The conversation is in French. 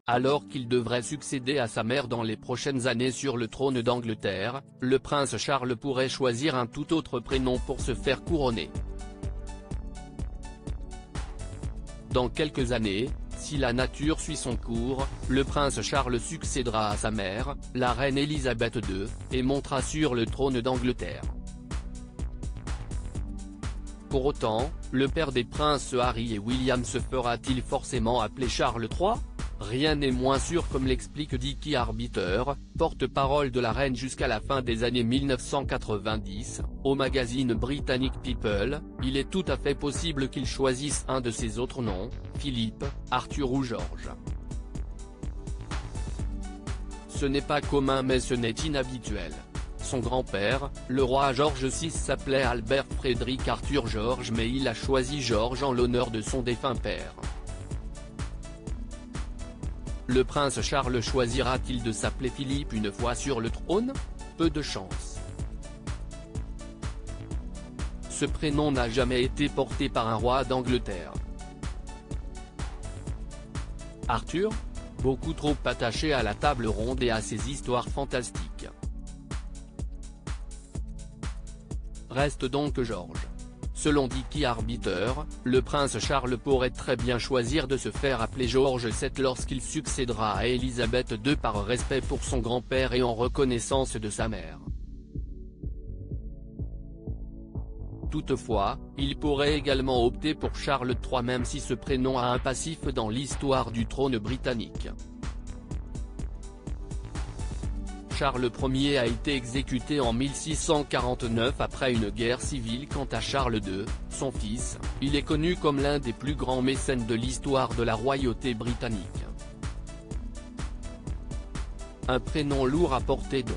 Alors qu'il devrait succéder à sa mère dans les prochaines années sur le trône d'Angleterre, le prince Charles pourrait choisir un tout autre prénom pour se faire couronner. Dans quelques années, si la nature suit son cours, le prince Charles succédera à sa mère, la reine Elisabeth II, et montera sur le trône d'Angleterre. Pour autant, le père des princes Harry et William se fera-t-il forcément appeler Charles III ? Rien n'est moins sûr, comme l'explique Dicky Arbiter, porte-parole de la reine jusqu'à la fin des années 1990, au magazine britannique People. Il est tout à fait possible qu'il choisisse un de ses autres noms, Philippe, Arthur ou George. Ce n'est pas commun mais ce n'est inhabituel. Son grand-père, le roi George VI, s'appelait Albert Frédéric Arthur George, mais il a choisi George en l'honneur de son défunt père. Le prince Charles choisira-t-il de s'appeler Philippe une fois sur le trône ? Peu de chance. Ce prénom n'a jamais été porté par un roi d'Angleterre. Arthur ? Beaucoup trop attaché à la table ronde et à ses histoires fantastiques. Reste donc George. Selon Dicky Arbiter, le prince Charles pourrait très bien choisir de se faire appeler George VII lorsqu'il succédera à Elisabeth II par respect pour son grand-père et en reconnaissance de sa mère. Toutefois, il pourrait également opter pour Charles III même si ce prénom a un passif dans l'histoire du trône britannique. Charles Ier a été exécuté en 1649 après une guerre civile. Quant à Charles II, son fils, il est connu comme l'un des plus grands mécènes de l'histoire de la royauté britannique. Un prénom lourd à porter donc.